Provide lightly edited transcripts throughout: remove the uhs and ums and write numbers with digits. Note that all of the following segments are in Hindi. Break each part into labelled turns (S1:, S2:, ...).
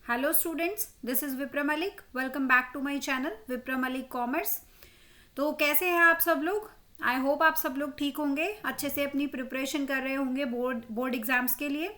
S1: Hello students, this is Vipra Malik. Welcome back to my channel Vipra Malik Commerce. तो कैसे हैं आप सब लोग? आई होप आप सब लोग ठीक होंगे, अच्छे से अपनी प्रिपरेशन कर रहे होंगे बोर्ड एग्जाम्स के लिए।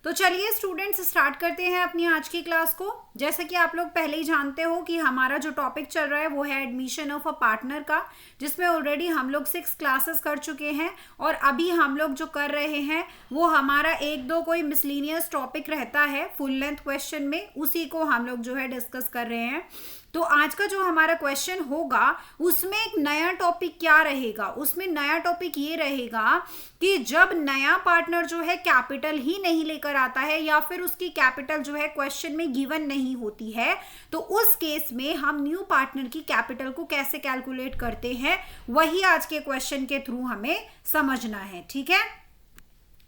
S1: तो चलिए स्टूडेंट्स स्टार्ट करते हैं अपनी आज की क्लास को। जैसा कि आप लोग पहले ही जानते हो कि हमारा जो टॉपिक चल रहा है वो है एडमिशन ऑफ अ पार्टनर का, जिसमें ऑलरेडी हम लोग 6 क्लासेस कर चुके हैं और अभी हम लोग जो कर रहे हैं वो हमारा एक दो कोई मिसलीनियस टॉपिक रहता है फुल लेंथ क्वेश्चन में, उसी को हम लोग जो है डिस्कस कर रहे हैं। तो आज का जो हमारा क्वेश्चन होगा उसमें एक नया टॉपिक क्या रहेगा, उसमें नया टॉपिक ये रहेगा कि जब नया पार्टनर जो है कैपिटल ही नहीं लेकर आता है या फिर उसकी कैपिटल जो है क्वेश्चन में गिवन नहीं होती है, तो उस केस में हम न्यू पार्टनर की कैपिटल को कैसे कैलकुलेट करते हैं, वही आज के क्वेश्चन के थ्रू हमें समझना है। ठीक है,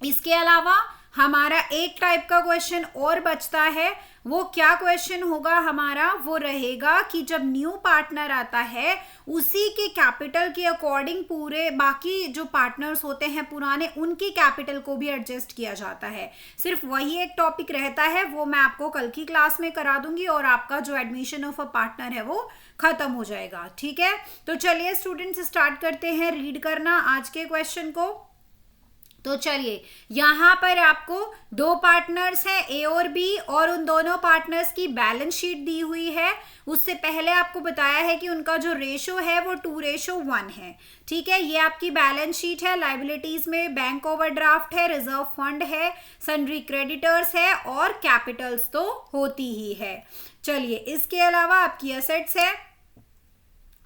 S1: इसके अलावा हमारा एक टाइप का क्वेश्चन और बचता है। वो क्या क्वेश्चन होगा हमारा, वो रहेगा कि जब न्यू पार्टनर आता है उसी के कैपिटल के अकॉर्डिंग पूरे बाकी जो पार्टनर्स होते हैं पुराने, उनकी कैपिटल को भी एडजस्ट किया जाता है। सिर्फ वही एक टॉपिक रहता है, वो मैं आपको कल की क्लास में करा दूंगी और आपका जो एडमिशन ऑफ अ पार्टनर है वो खत्म हो जाएगा। ठीक है, तो चलिए स्टूडेंट्स स्टार्ट करते हैं रीड करना आज के क्वेश्चन को। तो चलिए, यहां पर आपको दो पार्टनर्स हैं ए और बी और उन दोनों पार्टनर्स की बैलेंस शीट दी हुई है। उससे पहले आपको बताया है कि उनका जो रेशो है वो 2:1 है। ठीक है, ये आपकी बैलेंस शीट है। लायबिलिटीज में बैंक ओवरड्राफ्ट है, रिजर्व फंड है, सन्ड्री क्रेडिटर्स है और कैपिटल्स तो होती ही है। चलिए, इसके अलावा आपकी एसेट्स है।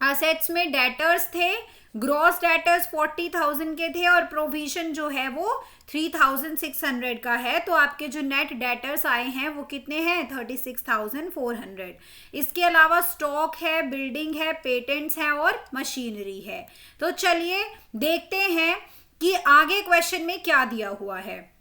S1: एसेट्स में डेटर्स थे, ग्रॉस डेटर्स 40,000 के थे और प्रोविजन जो है वो 3,600 का है। तो आपके जो नेट डेटर्स आए हैं वो कितने हैं, 36,400। इसके अलावा स्टॉक है, बिल्डिंग है, पेटेंट्स हैं और मशीनरी है। तो चलिए देखते हैं कि आगे क्वेश्चन में क्या दिया हुआ है।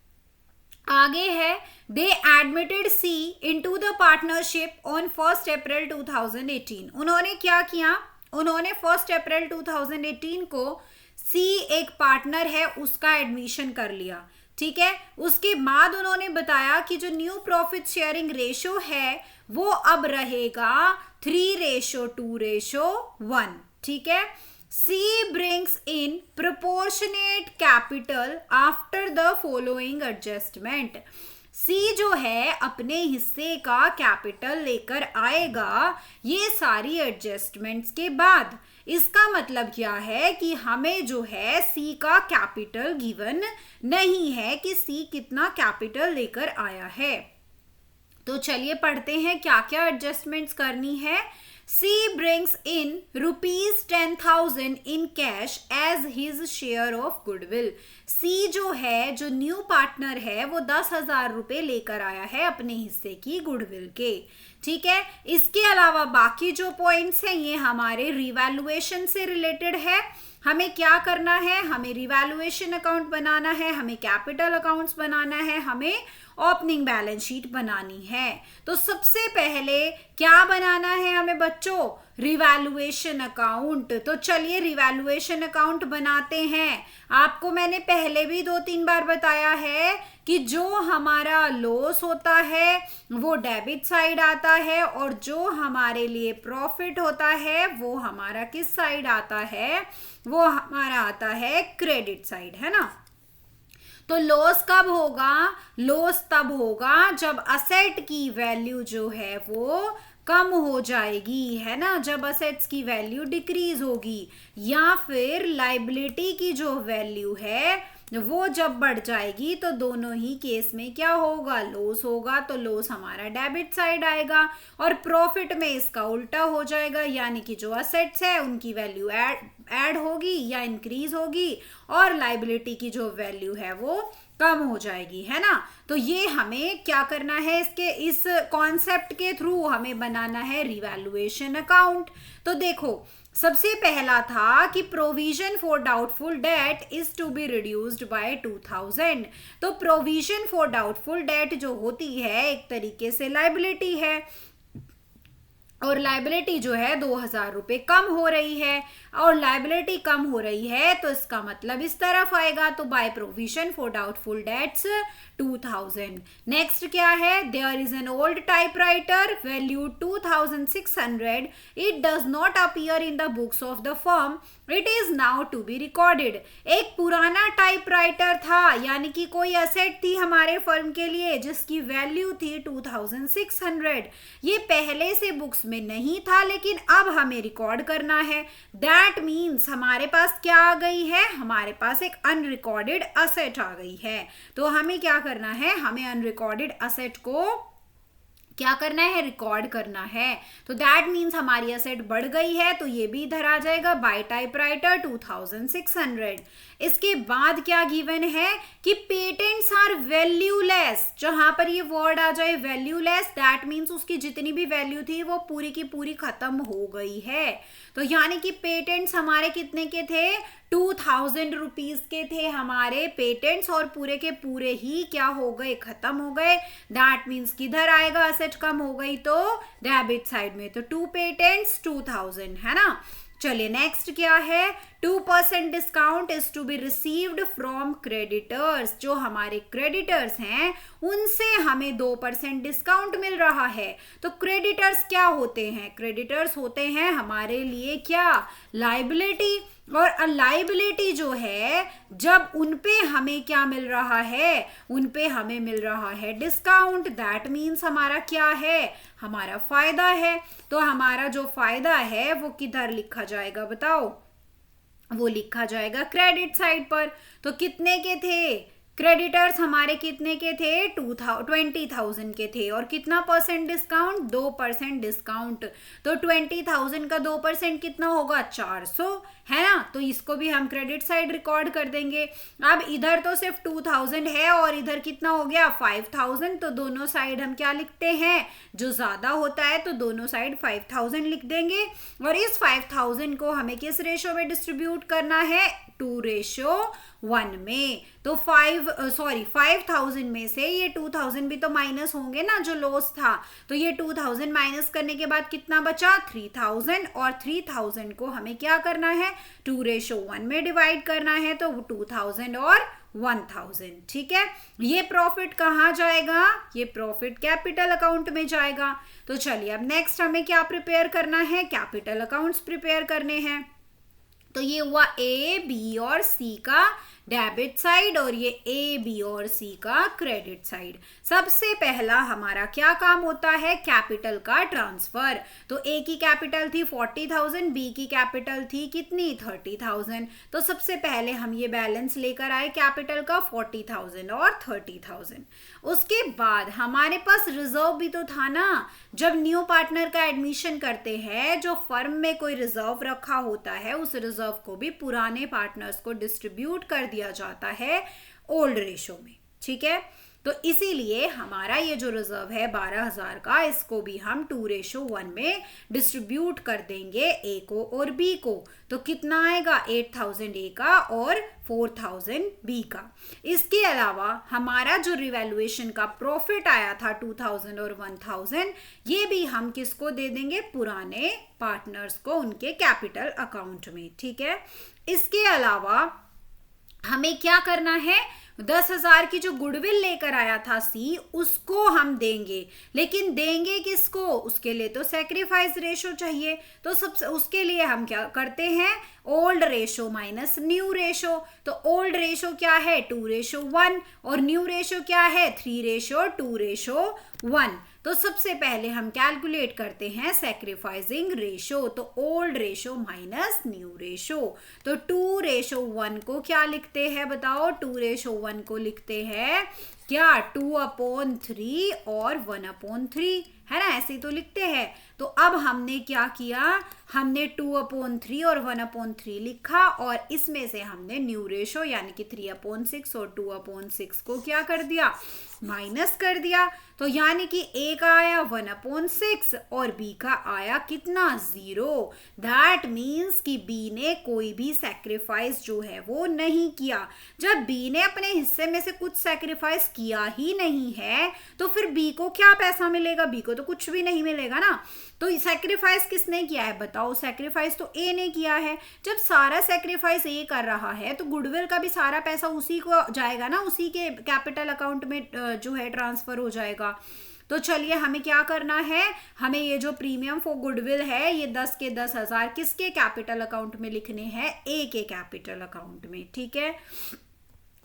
S1: आगे है, they admitted C into the partnership on 1 April 2018। उन्होंने क्या किया, उन्होंने 1 अप्रैल 2018 को सी एक पार्टनर है उसका एडमिशन कर लिया। ठीक है, उसके बाद उन्होंने बताया कि जो न्यू प्रॉफिट शेयरिंग रेशो है वो अब रहेगा 3:2:1। ठीक है, C brings in proportionate capital after the following adjustment. C जो है अपने हिस्से का कैपिटल लेकर आएगा ये सारी एडजस्टमेंट्स के बाद। इसका मतलब क्या है कि हमें जो है सी का कैपिटल गिवन नहीं है कि सी कितना कैपिटल लेकर आया है। तो चलिए पढ़ते हैं क्या क्या एडजस्टमेंट्स करनी है। C brings in ₹10,000 in cash as his share of goodwill। C जो है, जो न्यू पार्टनर है, वो 10,000 रुपए लेकर आया है अपने हिस्से की गुडविल के। ठीक है, इसके अलावा बाकी जो पॉइंट्स हैं ये हमारे रिवैल्यूएशन से रिलेटेड है। हमें क्या करना है, हमें रिवैल्यूएशन अकाउंट बनाना है, हमें कैपिटल अकाउंट्स बनाना है, हमें ओपनिंग बैलेंस शीट बनानी है। तो सबसे पहले क्या बनाना है हमें बच्चों, रिवैल्यूएशन अकाउंट। तो चलिए रिवैल्यूएशन अकाउंट बनाते हैं। आपको मैंने पहले भी 2-3 बार बताया है कि जो हमारा लॉस होता है वो डेबिट साइड आता है और जो हमारे लिए प्रॉफिट होता है वो हमारा किस साइड आता है, वो हमारा आता है क्रेडिट साइड, है ना। तो लॉस कब होगा, लॉस तब होगा जब असेट की वैल्यू जो है वो कम हो जाएगी, है ना, जब असेट्स की वैल्यू डिक्रीज होगी, या फिर लाइबिलिटी की जो वैल्यू है वो जब बढ़ जाएगी। तो दोनों ही केस में क्या होगा, लॉस होगा। तो लॉस हमारा डेबिट साइड आएगा और प्रॉफिट में इसका उल्टा हो जाएगा, यानी कि जो असेट्स है उनकी वैल्यू ऐड होगी या इंक्रीज होगी और लाइबिलिटी की जो वैल्यू है वो कम हो जाएगी, है ना। तो ये हमें क्या करना है, इसके इस कॉन्सेप्ट के थ्रू हमें बनाना है रिवैल्यूएशन अकाउंट। तो देखो, सबसे पहला था कि provision for doubtful debt is to be reduced by 2,000। तो प्रोविजन फॉर डाउटफुल डेट जो होती है एक तरीके से लाइबिलिटी है और लाइबिलिटी जो है 2,000 रुपये कम हो रही है, और लाइबिलिटी कम हो रही है तो इसका मतलब इस तरफ आएगा, तो by provision for doubtful debts 2,000। Next क्या है, there is an old typewriter value 2,600, it does not appear in the books of the firm, it is now to be recorded. एक पुराना टाइपराइटर था, यानी कि कोई असेट थी हमारे फर्म के लिए जिसकी वैल्यू थी 2,600, ये पहले से बुक्स में नहीं था लेकिन अब हमें रिकॉर्ड करना है। दैट मीन्स हमारे पास क्या आ गई है, हमारे पास एक अनरिकॉर्डेड असेट आ गई है। तो हमें क्या करना है, हमें अनरिकॉर्डेड असेट को क्या करना है, रिकॉर्ड करना है। तो दैट मीन्स हमारी असेट बढ़ गई है, तो ये भी इधर आ जाएगा बाय टाइपराइटर 2,600। इसके बाद क्या गिवन है कि पेटेंट्स आर वैल्यूलेस, जहां पर ये वर्ड आ जाए वैल्यूलेस, दैट मीन्स उसकी जितनी भी वैल्यू थी वो पूरी की पूरी खत्म हो गई है। तो यानी कि पेटेंट्स हमारे कितने के थे, 2,000 रुपीज के थे हमारे पेटेंट्स, और पूरे के पूरे ही क्या हो गए, खत्म हो गए। दैट मीन्स किधर आएगा, असेट कम हो गई तो डेबिट साइड में, तो 2 पेटेंट्स 2,000 है ना। चलिए नेक्स्ट क्या है, 2% discount is to be received from creditors, जो हमारे क्रेडिटर्स हैं उनसे हमें 2% डिस्काउंट मिल रहा है। तो क्रेडिटर्स क्या होते हैं, क्रेडिटर्स होते हैं हमारे लिए क्या, लाइबिलिटी, और लाइबिलिटी जो है जब उनपे हमें क्या मिल रहा है, उनपे हमें मिल रहा है डिस्काउंट, दैट मीन्स हमारा क्या है, हमारा फायदा है। तो हमारा जो फायदा है वो किधर लिखा जाएगा बताओ, वो लिखा जाएगा क्रेडिट साइड पर। तो कितने के थे क्रेडिटर्स, हमारे कितने के थे, 20,000 के थे, और कितना परसेंट डिस्काउंट, 2% डिस्काउंट। तो 20,000 का 2% कितना होगा, 400 है ना। तो इसको भी हम क्रेडिट साइड रिकॉर्ड कर देंगे। अब इधर तो सिर्फ 2,000 है और इधर कितना हो गया 5,000, तो दोनों साइड हम क्या लिखते हैं, जो ज्यादा होता है तो दोनों साइड 5,000 लिख देंगे। और इस 5,000 को हमें किस रेशो में डिस्ट्रीब्यूट करना है, 2:1 में। तो 5,000 में से ये 2,000 भी तो माइनस होंगे ना, जो लॉस था, तो ये 2,000 माइनस करने के बाद कितना बचा, 3,000, और 3,000 को हमें क्या करना है, 2:1 में डिवाइड करना है, तो 2,000 और 1,000। ठीक है, ये प्रॉफिट कहाँ जाएगा, ये प्रॉफिट कैपिटल अकाउंट में जाएगा। तो चलिए अब नेक्स्ट हमें क्या प्रिपेयर करना है, कैपिटल अकाउंट्स प्रिपेयर करने हैं। तो ये हुआ ए, बी और सी का डेबिट साइड, और ये ए, बी और सी का क्रेडिट साइड। सबसे पहला हमारा क्या काम होता है, कैपिटल का ट्रांसफर। तो ए की कैपिटल थी 40,000, बी की कैपिटल थी कितनी, 30,000। तो सबसे पहले हम ये बैलेंस लेकर आए कैपिटल का 40,000 और 30,000। उसके बाद हमारे पास रिजर्व भी तो था ना, जब न्यू पार्टनर का एडमिशन करते हैं, जो फर्म में कोई रिजर्व रखा होता है उस रिजर्व को भी पुराने पार्टनर्स को डिस्ट्रीब्यूट कर दिया जाता है ओल्ड रेशो में। ठीक है, तो इसीलिए हमारा ये जो रिजर्व है 12,000 का, इसको भी हम 2:1 में डिस्ट्रीब्यूट कर देंगे ए को और बी को। तो कितना आएगा, 8,000 ए का और 4,000 बी का। इसके अलावा हमारा जो रिवैल्यूएशन का प्रॉफिट आया था 2,000 और 1,000, ये भी हम किसको दे देंगे, पुराने पार्टनर्स को, उनके कैपिटल अकाउंट में। ठीक है, इसके अलावा हमें क्या करना है, 10,000 की जो गुडविल लेकर आया था सी, उसको हम देंगे, लेकिन देंगे किसको, उसके लिए तो सैक्रिफाइस रेशो चाहिए। तो सबसे उसके लिए हम क्या करते हैं, old ratio minus new ratio. तो ओल्ड रेशो क्या है, 2:1, और न्यू रेशो क्या है, 3:2:1। तो सबसे पहले हम कैलकुलेट करते हैं सैक्रिफाइसिंग रेशो। तो old ratio minus new ratio. तो 2:1 को क्या लिखते हैं बताओ, 2:1 को लिखते हैं क्या, 2/3 और 1/3 है ना, ऐसे तो लिखते हैं। तो अब हमने क्या किया, हमने 2/3 और 1/3 लिखा, और इसमें से हमने न्यू रेशो यानी कि 3/6 और 2/6 को क्या कर दिया, माइनस कर दिया। तो यानी कि ए का आया 1/6 और बी का आया कितना, 0। दैट मीन्स कि बी ने कोई भी सैक्रिफाइस जो है वो नहीं किया। जब बी ने अपने हिस्से में से कुछ सैक्रिफाइस किया ही नहीं है तो फिर बी को क्या पैसा मिलेगा, बी को तो कुछ भी नहीं मिलेगा ना। तो सेक्रीफाइस किसने किया है बताओ, सेक्रीफाइस तो ए ने किया है। जब सारा सेक्रीफाइस ए कर रहा है तो गुडविल का भी सारा पैसा उसी को जाएगा ना, उसी के कैपिटल अकाउंट में जो है ट्रांसफर हो जाएगा। तो चलिए हमें क्या करना है, हमें ये जो प्रीमियम फॉर गुडविल है ये 10 के 10,000 किसके कैपिटल अकाउंट में लिखने हैं, ए के कैपिटल अकाउंट में। ठीक है,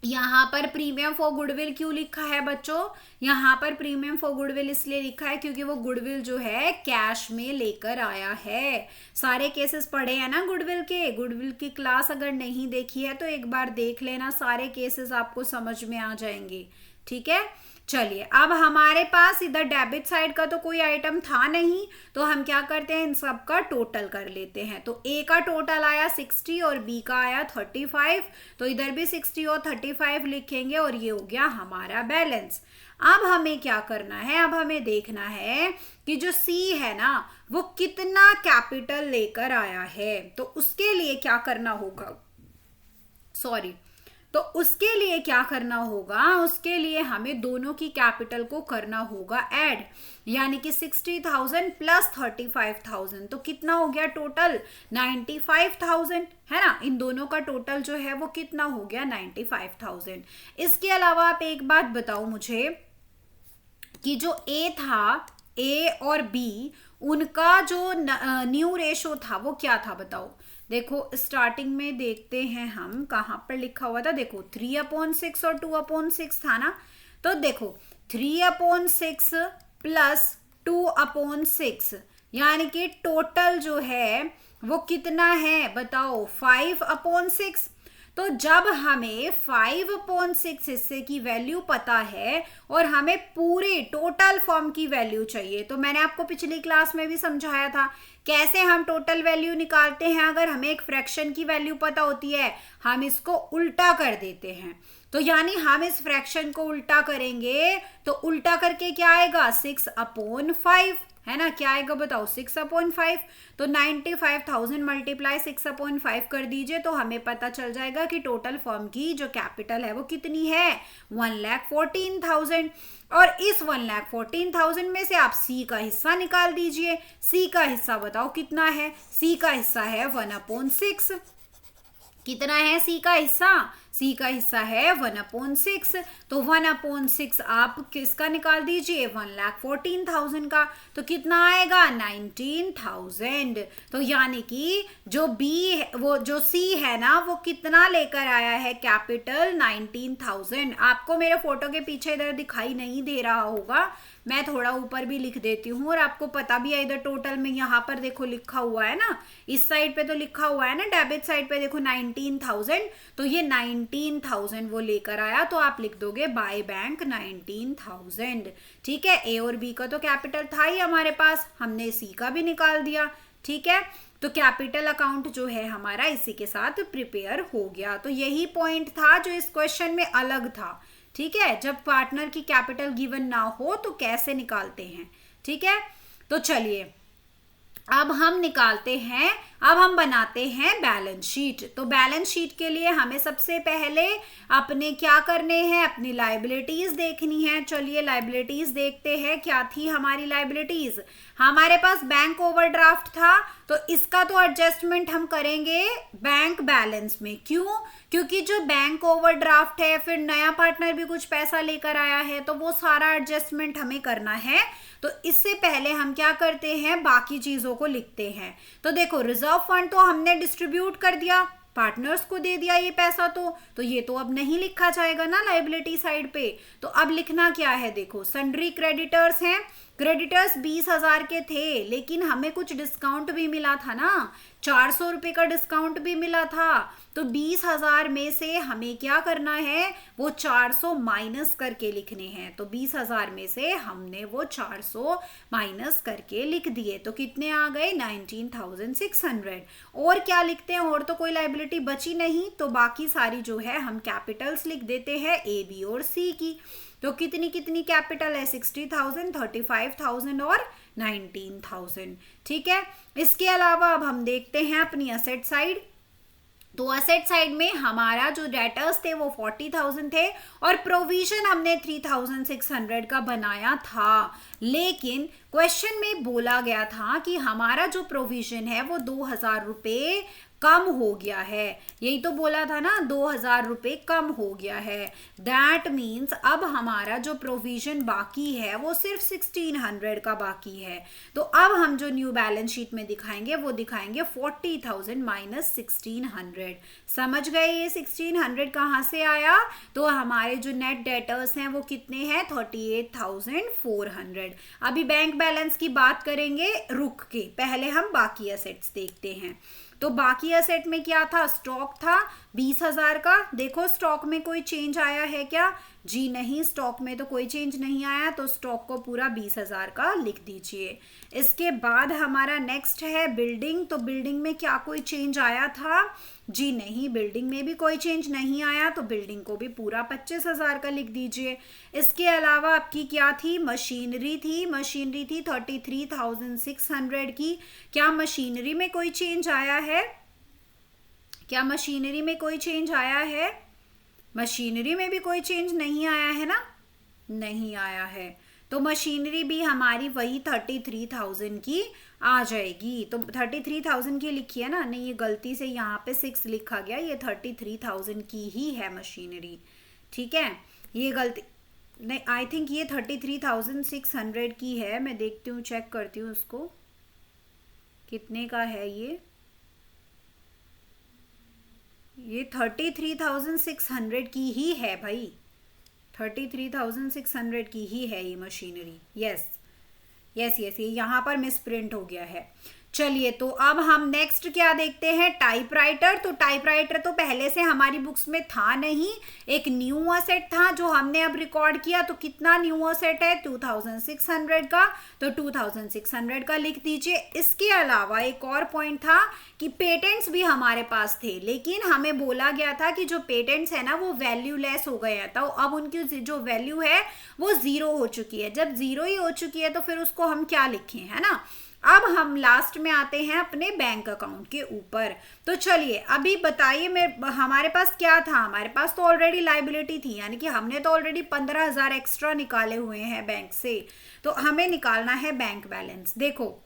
S1: यहाँ पर प्रीमियम फॉर गुडविल क्यों लिखा है बच्चों, यहाँ पर प्रीमियम फॉर गुडविल इसलिए लिखा है क्योंकि वो गुडविल जो है कैश में लेकर आया है। सारे केसेस पढ़े हैं ना गुडविल के, गुडविल की क्लास अगर नहीं देखी है तो एक बार देख लेना, सारे केसेस आपको समझ में आ जाएंगे। ठीक है, चलिए अब हमारे पास इधर डेबिट साइड का तो कोई आइटम था नहीं, तो हम क्या करते हैं इन सब का टोटल कर लेते हैं। तो ए का टोटल आया 60 और बी का आया 35, तो इधर भी 60 और 35 लिखेंगे और ये हो गया हमारा बैलेंस। अब हमें क्या करना है, अब हमें देखना है कि जो सी है ना वो कितना कैपिटल लेकर आया है। तो उसके लिए क्या करना होगा, तो उसके लिए क्या करना होगा, उसके लिए हमें दोनों की कैपिटल को करना होगा ऐड, यानी कि 60,000 प्लस 35,000, तो कितना हो गया टोटल 95,000 है ना। इन दोनों का टोटल जो है वो कितना हो गया 95,000। इसके अलावा आप एक बात बताओ मुझे कि जो ए था, ए और बी, उनका जो न्यू रेशो था वो क्या था बताओ। देखो स्टार्टिंग में देखते हैं हम कहाँ पर लिखा हुआ था, देखो 3/6 और 2/6 था ना। तो देखो 3/6 प्लस 2/6 यानी कि टोटल जो है वो कितना है बताओ 5/6। तो जब हमें 5/6 हिस्से की वैल्यू पता है और हमें पूरे टोटल फॉर्म की वैल्यू चाहिए, तो मैंने आपको पिछली क्लास में भी समझाया था कैसे हम टोटल वैल्यू निकालते हैं। अगर हमें एक फ्रैक्शन की वैल्यू पता होती है हम इसको उल्टा कर देते हैं, तो यानी हम इस फ्रैक्शन को उल्टा करेंगे तो उल्टा करके क्या आएगा 6/5 है ना। क्या आएगा बताओ 6/5। तो 95,000 मल्टीप्लाई 6/5 कर दीजिए तो हमें पता चल जाएगा कि टोटल फर्म की जो कैपिटल है वो कितनी है 1,14,000। और इस 1,14,000 में से आप सी का हिस्सा निकाल दीजिए। सी का हिस्सा बताओ कितना है, सी का हिस्सा है 1/6। कितना है सी का हिस्सा, सी का हिस्सा है 1/6। तो 1/6 आप किसका निकाल दीजिए 1,14,000 का, तो कितना आएगा 19,000। तो यानी कि जो बी वो जो सी है ना वो कितना लेकर आया है कैपिटल 19,000। आपको मेरे फोटो के पीछे इधर दिखाई नहीं दे रहा होगा, मैं थोड़ा ऊपर भी लिख देती हूँ और आपको पता भी है इधर टोटल में यहाँ पर देखो लिखा हुआ है ना, इस साइड पे तो लिखा हुआ है ना डेबिट साइड पे देखो 19,000, तो ये 19,000 वो लेकर आया, तो आप लिख दोगे बाय बैंक 19,000। ठीक है, ए और बी का तो कैपिटल था ही हमारे पास, हमने सी का भी निकाल दिया। ठीक है, तो कैपिटल अकाउंट जो है हमारा इसी के साथ प्रिपेयर हो गया। तो यही पॉइंट था जो इस क्वेश्चन में अलग था। ठीक है, जब पार्टनर की कैपिटल गिवन ना हो तो कैसे निकालते हैं। ठीक है, तो चलिए अब हम निकालते हैं, अब हम बनाते हैं बैलेंस शीट। तो बैलेंस शीट के लिए हमें सबसे पहले अपने क्या करने हैं, अपनी लायबिलिटीज देखनी है। चलिए लायबिलिटीज देखते हैं, क्या थी हमारी लायबिलिटीज। हमारे पास बैंक ओवरड्राफ्ट था, तो इसका तो एडजस्टमेंट हम करेंगे बैंक बैलेंस में। क्यों, क्योंकि जो बैंक ओवरड्राफ्ट है फिर नया पार्टनर भी कुछ पैसा लेकर आया है तो वो सारा एडजस्टमेंट हमें करना है। तो इससे पहले हम क्या करते हैं बाकी चीजों को लिखते हैं। तो देखो रिजर्व फंड तो हमने डिस्ट्रीब्यूट कर दिया, पार्टनर्स को दे दिया ये पैसा, तो ये तो अब नहीं लिखा जाएगा ना लायबिलिटी साइड पे। तो अब लिखना क्या है, देखो सन्ड्री क्रेडिटर्स हैं, क्रेडिटर्स 20,000 के थे लेकिन हमें कुछ डिस्काउंट भी मिला था ना, 400 रुपये का डिस्काउंट भी मिला था। तो 20,000 में से हमें क्या करना है वो 400 माइनस करके लिखने हैं। तो 20,000 में से हमने वो 400 माइनस करके लिख दिए, तो कितने आ गए 19,600। और क्या लिखते हैं, और तो कोई लायबिलिटी बची नहीं, तो बाकी सारी जो है हम कैपिटल्स लिख देते हैं ए बी और सी की। तो कितनी कितनी कैपिटल है 60,000, 35,000 और 19,000। ठीक है, इसके अलावा अब हम देखते हैं अपनी असेट साइड। तो असेट साइड में हमारा जो डेटर्स थे वो 40,000 थे और प्रोविजन हमने 3,600 का बनाया था, लेकिन क्वेश्चन में बोला गया था कि हमारा जो प्रोविजन है वो 2,000 रुपये कम हो गया है। यही तो बोला था ना, 2,000 रुपये कम हो गया है। दैट मीन्स अब हमारा जो प्रोविजन बाकी है वो सिर्फ 1,600 का बाकी है। तो अब हम जो न्यू बैलेंस शीट में दिखाएंगे वो दिखाएंगे 40,000 माइनस 1,600। समझ गए ये 1,600 कहाँ से आया? तो हमारे जो नेट डेटर्स हैं वो कितने हैं? 38,400। अभी बैंक बैलेंस की बात करेंगे रुक के, पहले हम बाकी एसेट्स देखते हैं। तो बाकी एसेट में क्या था? स्टॉक था 20,000 का। देखो स्टॉक में कोई चेंज आया है क्या? जी नहीं, स्टॉक में तो कोई चेंज नहीं आया, तो स्टॉक को पूरा 20,000 का लिख दीजिए। इसके बाद हमारा नेक्स्ट है बिल्डिंग। तो बिल्डिंग में क्या कोई चेंज आया था? जी नहीं, बिल्डिंग में भी कोई चेंज नहीं आया, तो बिल्डिंग को भी पूरा 25,000 का लिख दीजिए। इसके अलावा आपकी क्या थी? मशीनरी थी। मशीनरी थी 33,600 की। क्या मशीनरी में कोई चेंज आया है? क्या मशीनरी में कोई चेंज आया है? मशीनरी में भी कोई चेंज नहीं आया है ना? नहीं आया है, तो मशीनरी भी हमारी वही 33,000 की आ जाएगी। तो 33,000 की लिखी है ना? नहीं, ये गलती से यहाँ पे 6 लिखा गया, ये 33,000 की ही है मशीनरी। ठीक है, ये गलती नहीं, आई थिंक ये 33,600 की है। मैं देखती हूँ, चेक करती हूँ उसको कितने का है। ये 33,600 की ही है भाई, 33,600 की ही है ये मशीनरी। यस यस यस, ये यहाँ पर मिस प्रिंट हो गया है। चलिए, तो अब हम नेक्स्ट क्या देखते हैं? टाइपराइटर। तो टाइपराइटर तो पहले से हमारी बुक्स में था नहीं, एक न्यू असेट था जो हमने अब रिकॉर्ड किया। तो कितना न्यू असेट है? 2,600 का, तो 2,600 का लिख दीजिए। इसके अलावा एक और पॉइंट था कि पेटेंट्स भी हमारे पास थे, लेकिन हमें बोला गया था कि जो पेटेंट्स है ना वो वैल्यू लेस हो गए हैं, तो अब उनकी जो वैल्यू है वो 0 हो चुकी है। जब 0 ही हो चुकी है तो फिर उसको हम क्या लिखें, है ना? अब हम लास्ट में आते हैं अपने बैंक अकाउंट के ऊपर। तो चलिए अभी बताइए, हमारे पास क्या था? हमारे पास तो ऑलरेडी लाइबिलिटी थी, यानी कि हमने तो ऑलरेडी 15,000 एक्स्ट्रा निकाले हुए हैं बैंक से। तो हमें निकालना है बैंक बैलेंस। देखो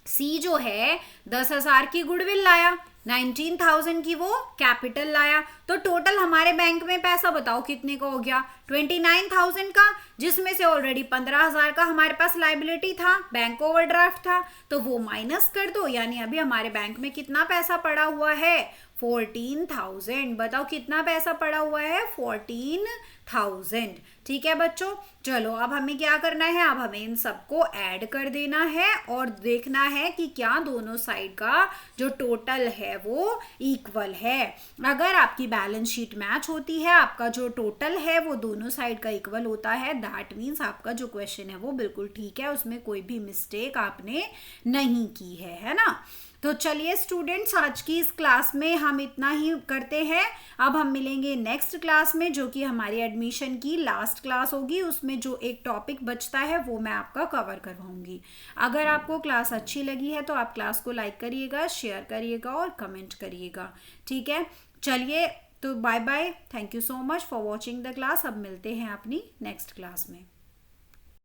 S1: सी जो है 10,000 की गुडविल लाया, 19,000 की वो कैपिटल लाया, तो टोटल हमारे बैंक में पैसा बताओ कितने का हो गया? 29,000 का, जिसमें से ऑलरेडी 15,000 का हमारे पास लाइबिलिटी था, बैंक ओवरड्राफ्ट था, तो वो माइनस कर दो। यानी अभी हमारे बैंक में कितना पैसा पड़ा हुआ है? 14,000। बताओ कितना पैसा पड़ा हुआ है? 14,000। ठीक है बच्चों, चलो अब हमें क्या करना है? अब हमें इन सबको ऐड कर देना है और देखना है कि क्या दोनों साइड का जो टोटल है वो इक्वल है। अगर आपकी बैलेंस शीट मैच होती है, आपका जो टोटल है वो दोनों साइड का इक्वल होता है, दैट मीन्स आपका जो क्वेश्चन है वो बिल्कुल ठीक है, उसमें कोई भी मिस्टेक आपने नहीं की है ना? तो चलिए स्टूडेंट्स, आज की इस क्लास में हम इतना ही करते हैं। अब हम मिलेंगे नेक्स्ट क्लास में, जो कि हमारी एडमिशन की लास्ट क्लास होगी। उसमें जो एक टॉपिक बचता है वो मैं आपका कवर करवाऊंगी। अगर आपको क्लास अच्छी लगी है तो आप क्लास को लाइक करिएगा, शेयर करिएगा और कमेंट करिएगा। ठीक है, चलिए तो bye bye, thank you so much for watching the class. अब मिलते हैं अपनी नेक्स्ट क्लास में।